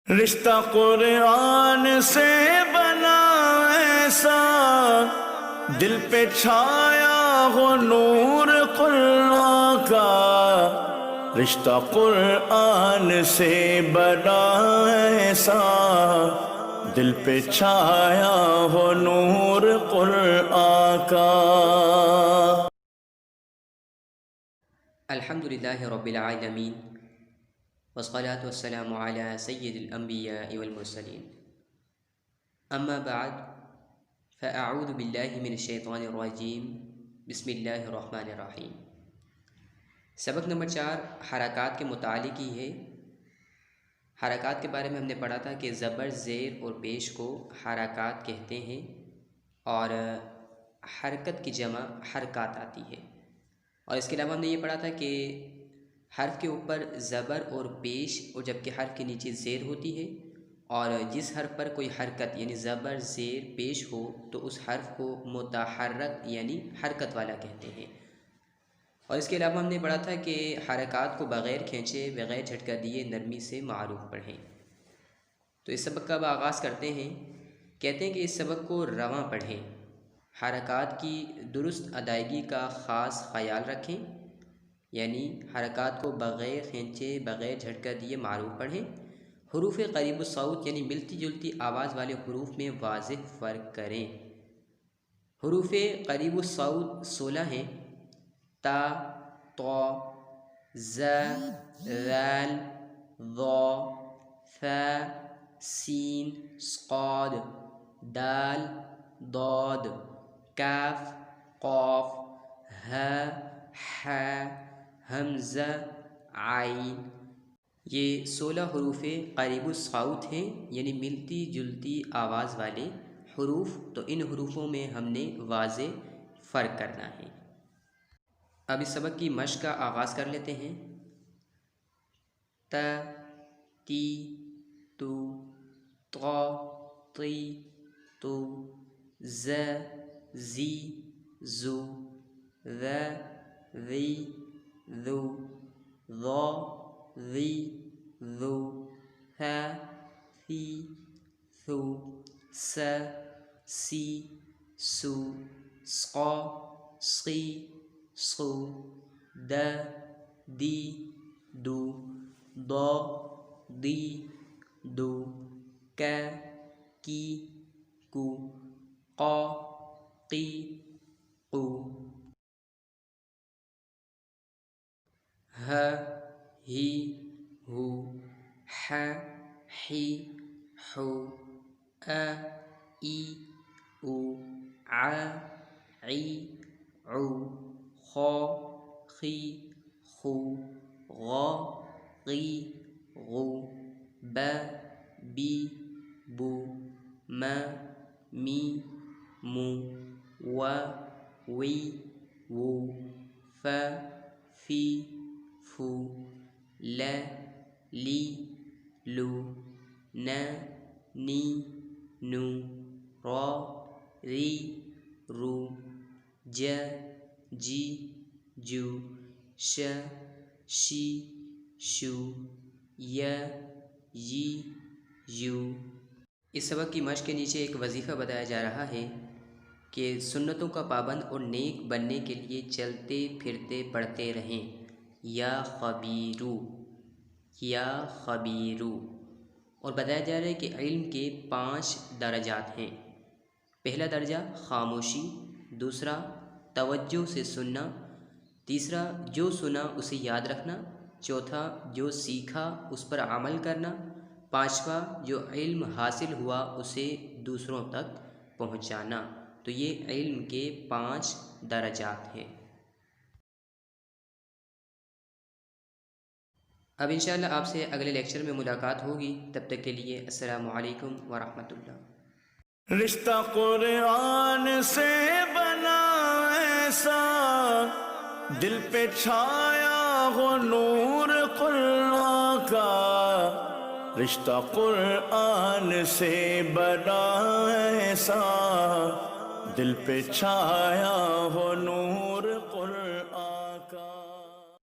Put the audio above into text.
رشتہ قرآن سے بنا ایسا، دل پہ چھایا ہو نور قرآن کا، رشتہ قرآن سے بنا ایسا، دل پہ چھایا ہو نور قرآن کا۔ الحمدللہ رب العالمین، والصلاة والسلام علی سید الانبیاء والمرسلین، اما بعد فاعوذ باللہ من الشیطان الرجیم، بسم اللہ الرحمن الرحیم۔ سبق نمبر 4 حرکات کے متعلق ہی ہے۔ حرکات کے بارے میں ہم نے پڑھا تھا کہ زبر، زیر اور پیش کو حرکات کہتے ہیں، اور حرکت کی جمع حرکات آتی ہے۔ اور اس کے علاوہ ہم نے یہ پڑھا تھا کہ حرف کے اوپر زبر اور پیش، اور جبکہ حرف کے نیچے زیر ہوتی ہے، اور جس حرف پر کوئی حرکت یعنی زبر، زیر، پیش ہو تو اس حرف کو متحرک یعنی حرکت والا کہتے ہیں۔ اور اس کے علاوہ ہم نے پڑھا تھا کہ حرکات کو بغیر کھینچے، بغیر جھٹکا دیے نرمی سے معروف پڑھیں۔ تو اس سبق کا اب آغاز کرتے ہیں۔ کہتے ہیں کہ اس سبق کو رواں پڑھیں، حرکات کی درست ادائیگی کا خاص خیال رکھیں، یعنی حرکات کو بغیر کھینچے، بغیر جھٹکا دیے معروف پڑھیں۔ حروف قریب الصوت یعنی ملتی جلتی آواز والے حروف میں واضح فرق کریں۔ حروف قریب الصوت 16 ہیں: تا، طا، ز، ذال، ظا، ثا، سین، صاد، دال، ضاد، کاف، قاف، ہ، ح، حمزہ، عین۔ یہ 16 حروف قریب الصوت ہیں، یعنی ملتی جلتی آواز والے حروف۔ تو ان حروفوں میں ہم نے واضح فرق کرنا ہے۔ اب اس سبق کی مشق کا آغاز کر لیتے ہیں۔ ت، تی، تو، طا، طی، تو، ز، زی، زو، ذ، ذی، ذو، ظا، ذی، ذو، ث، ثی، ثو، س، سی، سو، صا، صی، صو، د، دی، دو، ضا، ضی، دو، ک، کی، کو، قا، قی، قو، ہ، ہی، ہو، ح، حی، حو، ا، ای، او، ع، عی، عو، خا، خی، خو، غا، غی، غو، ب، بی، بو، م، می، مو، و، وی، وو، ف، فی، فو، ل، لی، لو، ن، نی، نو، را، ری، رو، ج، جی، جو، ش، شی، شو، ی، ی، یو۔ اس سبق کی مشق کے نیچے ایک وظیفہ بتایا جا رہا ہے کہ سنتوں کا پابند اور نیک بننے کے لیے چلتے پھرتے پڑھتے رہیں یا خبیرو، یا خبیرو۔ اور بتایا جا رہا ہے کہ علم کے 5 درجات ہیں۔ پہلا درجہ خاموشی، دوسرا توجہ سے سننا، تیسرا جو سنا اسے یاد رکھنا، چوتھا جو سیکھا اس پر عمل کرنا، پانچواں جو علم حاصل ہوا اسے دوسروں تک پہنچانا۔ تو یہ علم کے 5 درجات ہیں۔ اب انشاءاللہ آپ سے اگلے لیکچر میں ملاقات ہوگی، تب تک کے لیے السلام علیکم ورحمۃ اللہ۔ رشتہ قرآن سے بنا ایسا، دل پہ چھایا ہو نور قرآن کا، رشتہ قرآن سے بنا ایسا، دل پہ چھایا ہو نور